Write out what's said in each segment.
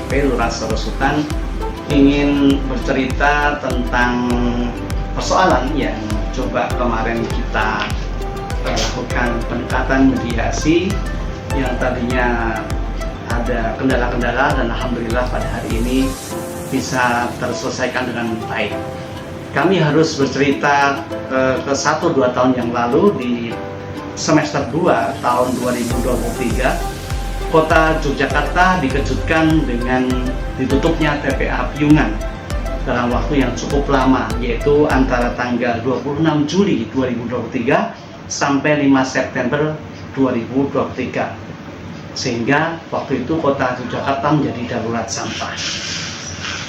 KP Lurahan Sorosutan ingin bercerita tentang persoalan yang coba kemarin kita lakukan pendekatan mediasi yang tadinya ada kendala-kendala dan alhamdulillah pada hari ini bisa terselesaikan dengan baik. Kami harus bercerita ke 1-2 tahun yang lalu di semester 2 tahun 2023, Kota Yogyakarta dikejutkan dengan ditutupnya TPA Piungan dalam waktu yang cukup lama, yaitu antara tanggal 26 Juli 2023 sampai 5 September 2023. Sehingga waktu itu Kota Yogyakarta menjadi darurat sampah.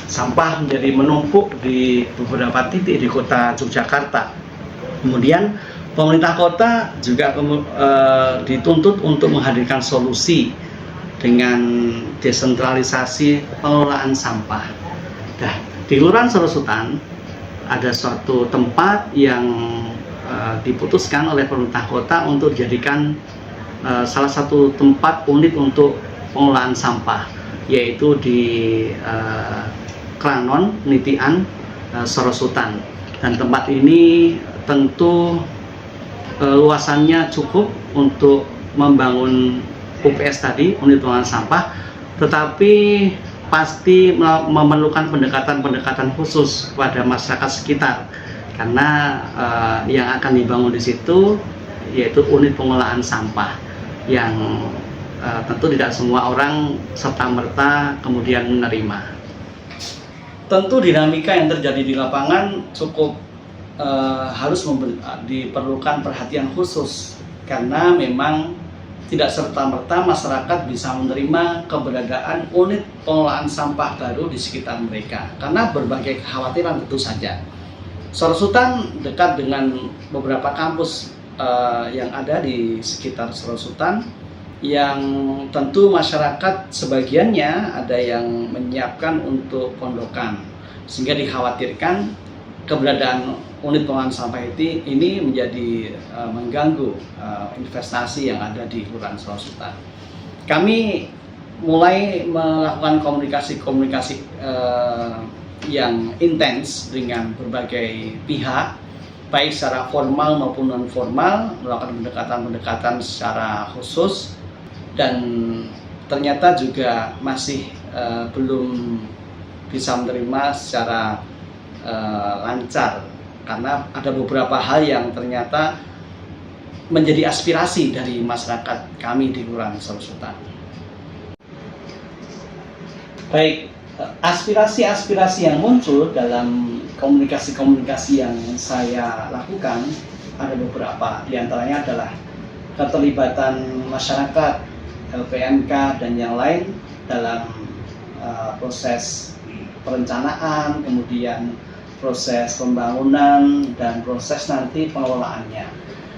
Sampah menjadi menumpuk di beberapa titik di Kota Yogyakarta. Kemudian pemerintah kota juga dituntut untuk menghadirkan solusi dengan desentralisasi pengelolaan sampah. Nah, di Kelurahan Sorosutan ada suatu tempat yang diputuskan oleh pemerintah kota untuk dijadikan salah satu tempat unit untuk pengelolaan sampah, yaitu di Kranon Nitian Sorosutan. Dan tempat ini tentu luasannya cukup untuk membangun UPS tadi, unit pengelolaan sampah, tetapi pasti memerlukan pendekatan-pendekatan khusus pada masyarakat sekitar, karena yang akan dibangun di situ yaitu unit pengelolaan sampah yang tentu tidak semua orang serta-merta kemudian menerima. Tentu dinamika yang terjadi di lapangan cukup harus diperlukan perhatian khusus, karena memang tidak serta-merta masyarakat bisa menerima keberadaan unit pengelolaan sampah baru di sekitar mereka karena berbagai kekhawatiran tentu saja. Sorosutan dekat dengan beberapa kampus yang ada di sekitar Sorosutan, yang tentu masyarakat sebagiannya ada yang menyiapkan untuk pondokan, sehingga dikhawatirkan keberadaan unit pengelolaan sampah ini menjadi mengganggu investasi yang ada di Kelurahan Sorosutan. Kami mulai melakukan komunikasi yang intens dengan berbagai pihak, baik secara formal maupun non formal, melakukan pendekatan-pendekatan secara khusus, dan ternyata juga masih belum bisa menerima secara lancar, karena ada beberapa hal yang ternyata menjadi aspirasi dari masyarakat kami di Kelurahan Sorosutan. Baik, aspirasi-aspirasi yang muncul dalam komunikasi-komunikasi yang saya lakukan ada beberapa. Di antaranya adalah keterlibatan masyarakat, LPMK, dan yang lain dalam proses perencanaan, kemudian proses pembangunan, dan proses nanti pengelolaannya.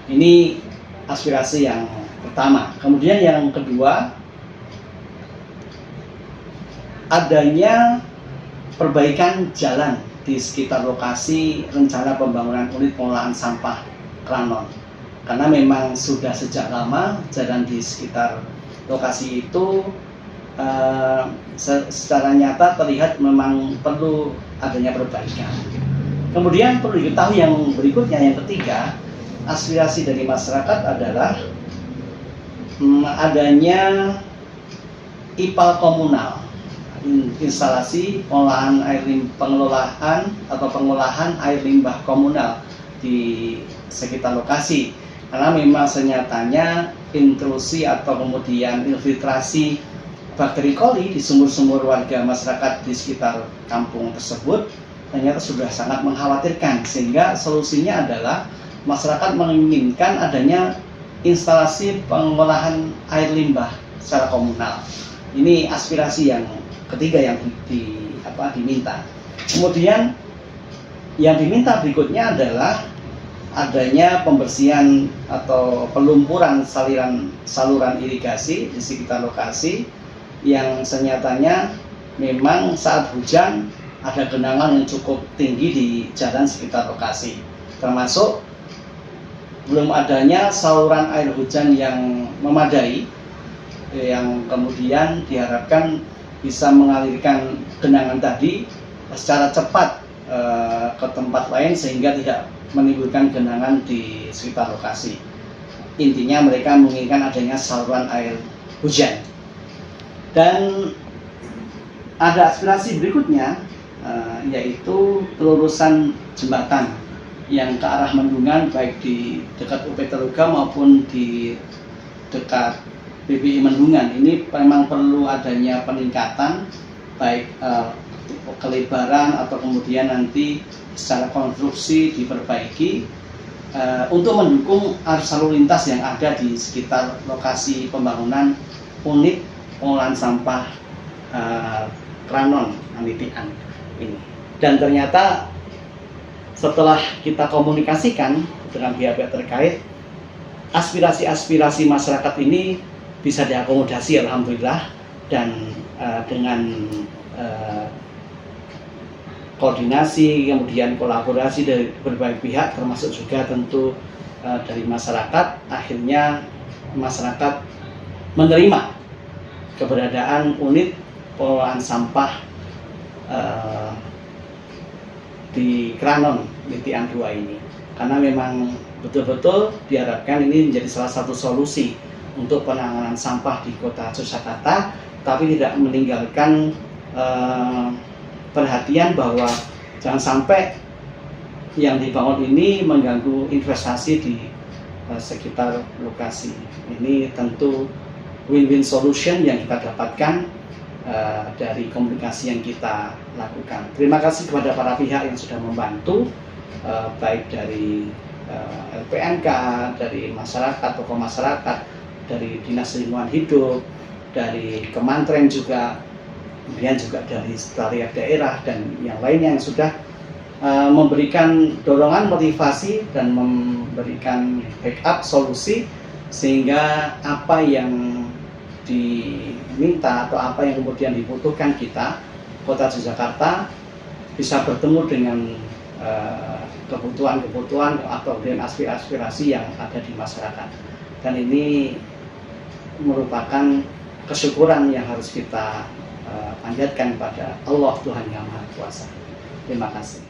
Ini aspirasi yang pertama. Kemudian yang kedua, adanya perbaikan jalan di sekitar lokasi rencana pembangunan unit pengelolaan sampah Kranon. Karena memang sudah sejak lama jalan di sekitar lokasi itu secara nyata terlihat memang perlu adanya perbaikan. Kemudian perlu diketahui yang berikutnya, yang ketiga, aspirasi dari masyarakat adalah adanya IPAL komunal, instalasi pengolahan air limbah komunal di sekitar lokasi. Karena memang senyatanya intrusi atau kemudian infiltrasi bakteri coli di sumur-sumur warga masyarakat di sekitar kampung tersebut ternyata sudah sangat mengkhawatirkan, sehingga solusinya adalah masyarakat menginginkan adanya instalasi pengolahan air limbah secara komunal. Ini aspirasi yang ketiga yang diminta. Kemudian yang diminta berikutnya adalah adanya pembersihan atau pelumpuran saluran irigasi di sekitar lokasi yang senyatanya memang saat hujan ada genangan yang cukup tinggi di jalan sekitar lokasi, termasuk belum adanya saluran air hujan yang memadai, yang kemudian diharapkan bisa mengalirkan genangan tadi secara cepat ke tempat lain sehingga tidak menimbulkan genangan di sekitar lokasi. Intinya mereka menginginkan adanya saluran air hujan. Dan ada aspirasi berikutnya, yaitu pelurusan jembatan yang ke arah Mendungan, baik di dekat UP Teluga maupun di dekat PBI Mendungan. Ini memang perlu adanya peningkatan, baik kelebaran atau kemudian nanti secara konstruksi diperbaiki untuk mendukung arus lalu lintas yang ada di sekitar lokasi pembangunan unit pengolahan sampah Kranon Nanitian ini. Dan ternyata setelah kita komunikasikan dengan pihak-pihak terkait, aspirasi-aspirasi masyarakat ini bisa diakomodasi alhamdulillah, dan dengan koordinasi kemudian kolaborasi dari berbagai pihak termasuk juga tentu dari masyarakat, akhirnya masyarakat menerima keberadaan unit pengolahan sampah di Kranon Nanitian 2 ini, karena memang betul-betul diharapkan ini menjadi salah satu solusi untuk penanganan sampah di kota Yogyakarta, tapi tidak meninggalkan perhatian bahwa jangan sampai yang dibangun ini mengganggu investasi di sekitar lokasi. Ini tentu win-win solution yang kita dapatkan dari komunikasi yang kita lakukan. Terima kasih kepada para pihak yang sudah membantu, baik dari LPNK, dari masyarakat, tokoh masyarakat, dari Dinas Lingkungan Hidup, dari Kementerian juga, kemudian juga dari Sekretariat Daerah dan yang lainnya yang sudah memberikan dorongan, motivasi, dan memberikan backup solusi sehingga apa yang diminta atau apa yang kemudian dibutuhkan kita, Kota Yogyakarta, bisa bertemu dengan kebutuhan-kebutuhan atau dengan aspirasi-aspirasi yang ada di masyarakat. Dan ini merupakan kesyukuran yang harus kita panjatkan pada Allah Tuhan Yang Maha Kuasa. Terima kasih.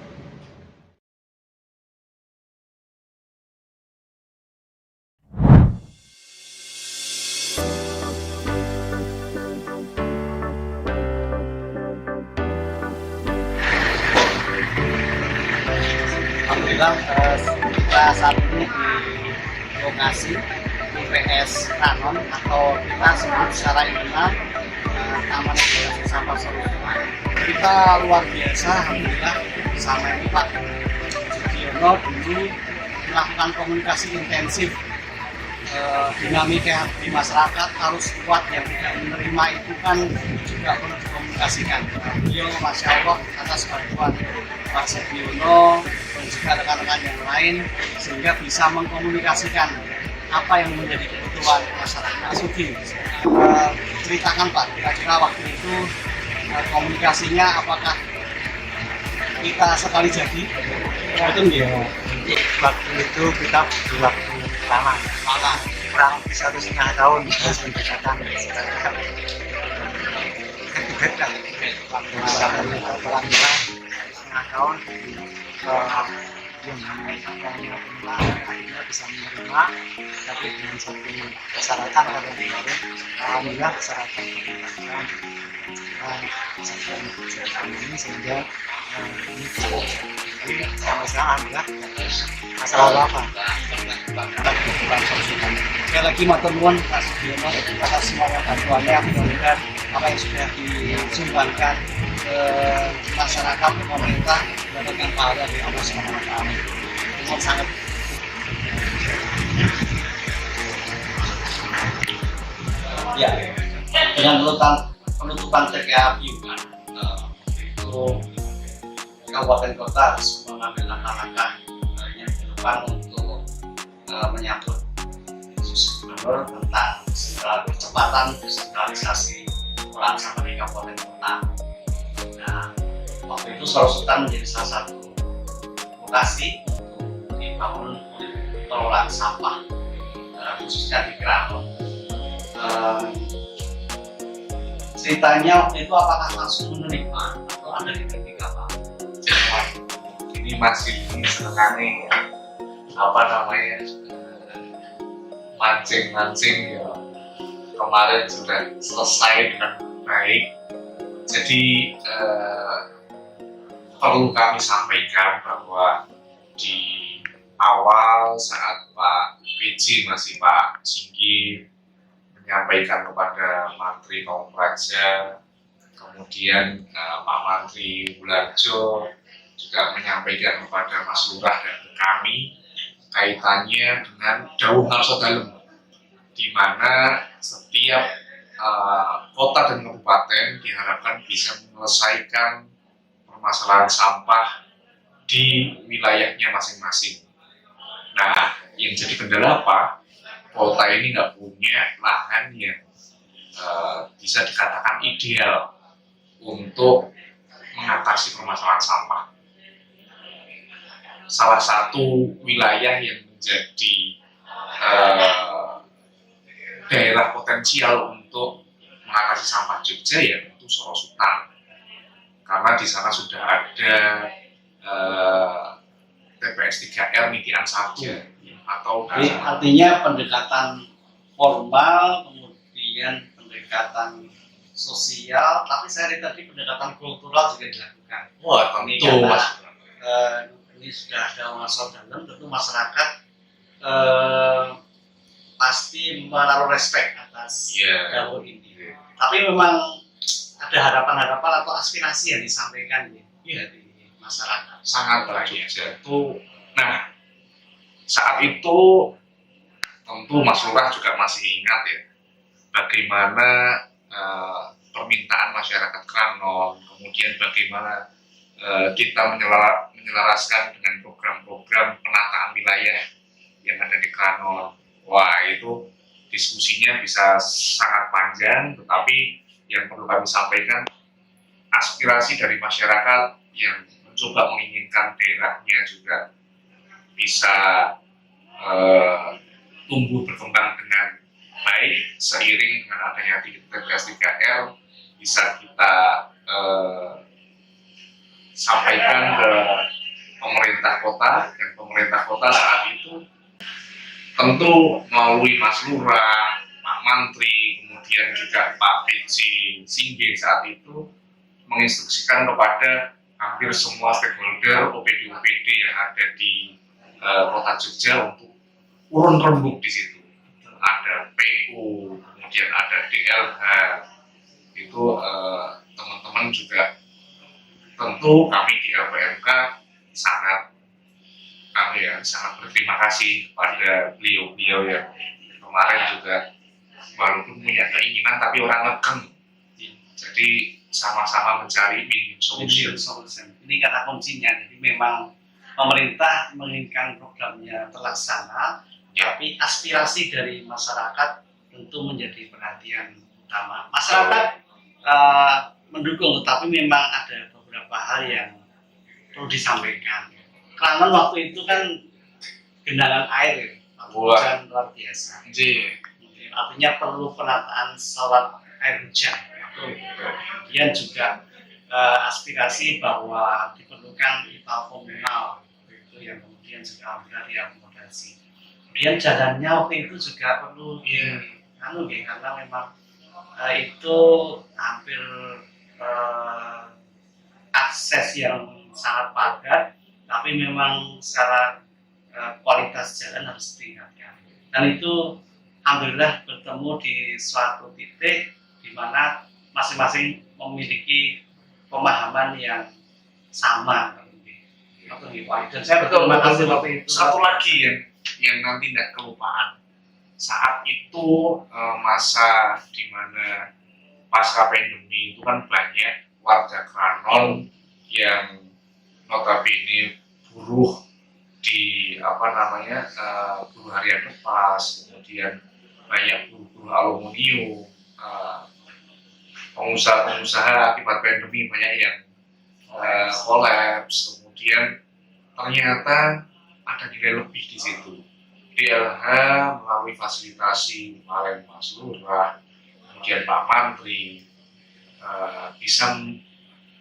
Alhamdulillah, kita saat ini di lokasi IPS Kranon, atau kita sebut secara internal Taman Edukasi Sampah Solusiwan. Kita luar biasa, alhamdulillah, bersama ini Pak Sugiono dulu melakukan komunikasi intensif. Dinamika di masyarakat harus kuat, yang tidak menerima itu kan juga perlu dikomunikasikan. Beliau Masya Allah atas bantuan Pak Sugiono dan juga rekan-rekan yang lain, sehingga bisa mengkomunikasikan apa yang menjadi kebutuhan masyarakat. Sugi, ceritakan Pak, kira-kira waktu itu komunikasinya apakah kita sekali jadi? Itu ya, waktu itu kita butuh waktu lama, kurang lebih 1,5 tahun terus pendekatan sekarang tiga kan waktu kita pelan-pelan 1,5 tahun yang namanya penularan akhirnya bisa menerima, tapi dengan satu persyaratan pada kemarin, alhamdulillah persyaratan penularan kesehatan ini sehingga ini jadi sampai sekarang alhamdulillah masalah apa Sekali lagi matur nuwun Pak Sugiono atas semua bantuannya, mudah-mudahan apa yang sudah disumbangkan ke masyarakat, ke pemerintah, mendapatkan pahala dari Allah Subhanahu wa Ta'ala. Terima sangat. Ya, dengan penutupan TKA Piungan, itu kabupaten kota harus mengambil langkah-langkah yang ke depan untuk menyambut isu gubernur tentang percepatan desentralisasi pengolahan sampah di kabupaten kota. Nah, waktu itu Sultan menjadi salah satu lokasi untuk dibangun pengolahan sampah, khususnya di Kranon. ceritanya waktu itu apakah langsung menerima atau ada kritik apa? Ini masih senengane apa namanya mancing-mancing ya. Kemarin sudah selesai dengan baik. Jadi perlu kami sampaikan bahwa di awal saat Pak PJ masih Pak Singgi menyampaikan kepada Mantri Kompraja, kemudian Pak Mantri Wularjo juga menyampaikan kepada Mas Lurah dan kami kaitannya dengan Dawuh Ngarsa Dalem, di mana setiap kota dan kabupaten diharapkan bisa menyelesaikan permasalahan sampah di wilayahnya masing-masing. Nah, yang jadi kendala apa? Kota ini nggak punya lahan yang bisa dikatakan ideal untuk mengatasi permasalahan sampah. Salah satu wilayah yang menjadi daerah potensial untuk mengatasi sampah Jogja ya itu Sorosutan, karena di sana sudah ada TPS 3R Nitian 1 atau Jadi artinya pendekatan formal, kemudian pendekatan sosial, tapi saya lihat tadi pendekatan kultural juga dilakukan. wah Ini tentu karena, Mas. ini sudah ada Ngarsa Dalem, tentu masyarakat pasti menaruh respect atas dawuh ini. Tapi memang ada harapan-harapan atau aspirasi yang disampaikan dari masyarakat. Sangat banyak itu. Nah, saat itu tentu Mas Lurah juga masih ingat ya bagaimana permintaan masyarakat Kranon, kemudian bagaimana kita menyelaraskan dengan program-program penataan wilayah yang ada di Kranon. Wah, itu diskusinya bisa sangat panjang, tetapi yang perlu kami sampaikan, aspirasi dari masyarakat yang mencoba menginginkan daerahnya juga bisa tumbuh berkembang dengan baik seiring dengan adanya TPS 3R bisa kita sampaikan ke pemerintah kota, dan pemerintah kota saat itu tentu melalui Mas Lurah, Pak Mantri, kemudian juga Pak PJ Singgi saat itu menginstruksikan kepada hampir semua stakeholder OPD-OPD yang ada di kota Jogja untuk urun rembuk di situ. Ada PU, kemudian ada DLH, itu teman-teman juga tentu kami di LPMK sangat berterima kasih kepada beliau-beliau yang kemarin juga walaupun punya keinginan tapi orang lekeng, jadi sama-sama mencari win-win solution. Ini kata kuncinya. Jadi memang pemerintah menginginkan programnya terlaksana, tapi aspirasi dari masyarakat tentu menjadi perhatian utama. Masyarakat mendukung, tapi memang ada beberapa hal yang perlu disampaikan. Kranon waktu itu kan genangan air, hujan luar biasa. Artinya perlu penataan saluran air hujan. Kemudian juga aspirasi bahwa diperlukan ipal komunal, itu yang kemudian juga sudah diakomodasi. Kemudian jalannya waktu itu juga perlu karena memang itu hampir akses yang sangat padat, tapi memang secara kualitas jalan harus ditingkatkan. Dan itu alhamdulillah bertemu di suatu titik di mana masing-masing memiliki pemahaman yang sama. Dan saya berterima kasih waktu itu. Satu lagi yang nanti tidak kelupaan, saat itu masa di mana pasca pandemi itu kan banyak warga Kranon yang notabene buruh di buruh harian lepas, kemudian banyak buruh aluminium, pengusaha-pengusaha akibat pandemi banyak yang kolaps, kemudian ternyata ada nilai lebih di situ. DLH melalui fasilitasi kemarin Mas Lurah, kemudian Pak Mantri, bisa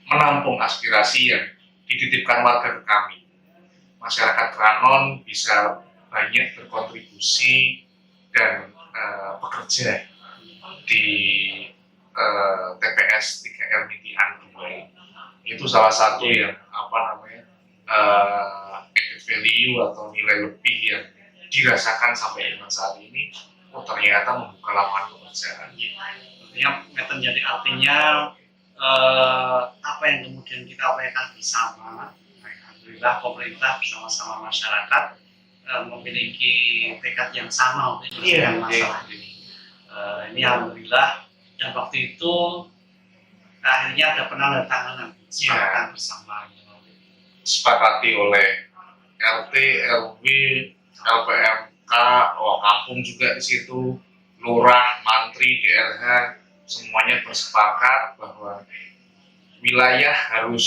menampung aspirasi yang dititipkan warga ke kami. Masyarakat Kranon bisa banyak berkontribusi dan bekerja di TPS 3R Mitian Dumai. Itu salah satu yang added value atau nilai lebih yang dirasakan sampai dengan saat ini. Ternyata membuka lapangan pekerjaan. Artinya apa yang kemudian kita upayakan bersama, alhamdulillah pemerintah bersama-sama masyarakat memiliki tekad yang sama untuk menyelesaikan masalah ini. Ini alhamdulillah, dan waktu itu akhirnya ada penandatanganan kesepakatan bersama. Sepakati oleh RT, RW, LPMK, kampung juga di situ, lurah, mantri, DRH, semuanya bersepakat bahwa wilayah harus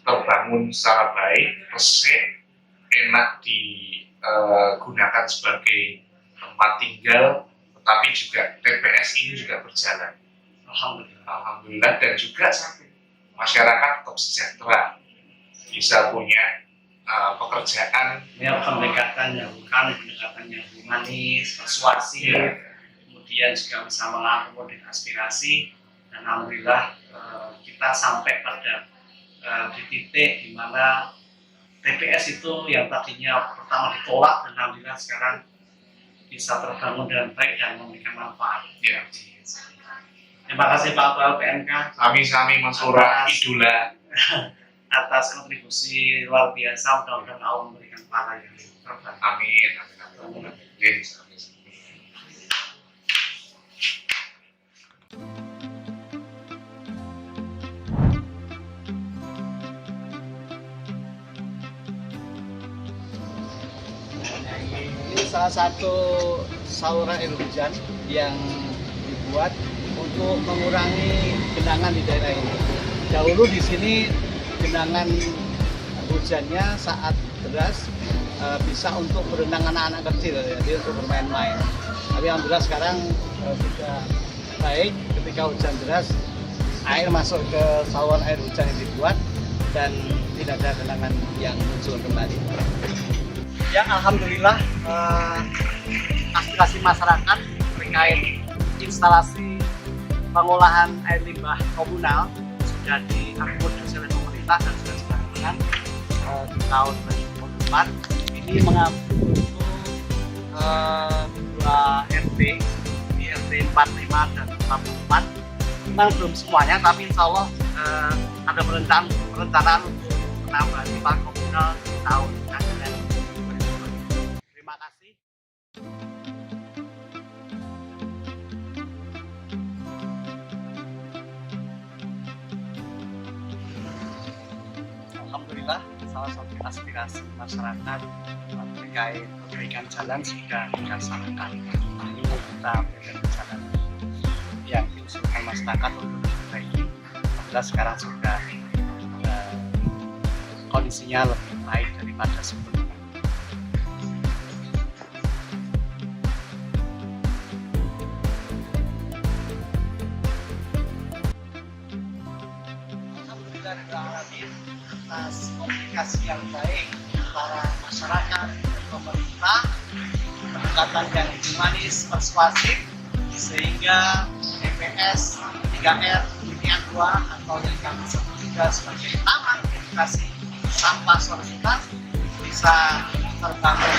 terbangun secara baik, resik, enak digunakan sebagai tempat tinggal, tetapi juga TPS ini juga berjalan. Alhamdulillah, dan juga masyarakat tetap sejahtera, bisa punya pekerjaan. Ya, pendekatan yang humanis, persuasif, kemudian juga bisa mengakomodir aspirasi, dan alhamdulillah kita sampai pada di titik di mana TPS itu yang tadinya pertama ditolak, dan alhamdulillah sekarang bisa terbangun dengan baik dan memberikan manfaat. Ya. Terima kasih Pak Ketua LPMK. Sami-sami Mas Lurah, idola. Atas kontribusi luar biasa, mudah-mudahan Allah memberikan pahala yang terbaik. Amin. Yes. Ini salah satu saluran air hujan yang dibuat untuk mengurangi genangan di daerah ini. Dahulu di sini genangan hujannya saat deras bisa untuk berenang anak-anak kecil, jadi untuk bermain-main. Tapi alhamdulillah sekarang sudah baik, ketika hujan deras air masuk ke saluran air hujan yang dibuat dan tidak ada genangan yang muncul kembali. Ya alhamdulillah aspirasi masyarakat terkait instalasi pengolahan air limbah komunal sudah diakomodasi oleh pemerintah dan sudah dilakukan di tahun 2024. Ini mengambil untuk 2 RT, di RT 45 dan 44. Memang belum semuanya, tapi insya Allah ada perencanaan untuk menambah limbah komunal di tahun anggaran 2020. Terima kasih. Alhamdulillah, salah satu aspirasi masyarakat terkait perbaikan jalan sudah dilaksanakan. Ini kita berikan jalan yang diusulkan masyarakat untuk diperbaiki. Alhamdulillah sekarang sudah kondisinya lebih baik daripada sebelumnya. Alhamdulillah atas komunikasi yang baik antara masyarakat dan pemerintah, pendekatan yang humanis, persuasif, sehingga TPS 3R Mitian 2 atau yang kami sebut juga sebagai Taman Edukasi Sampah Solidaritas bisa terbangun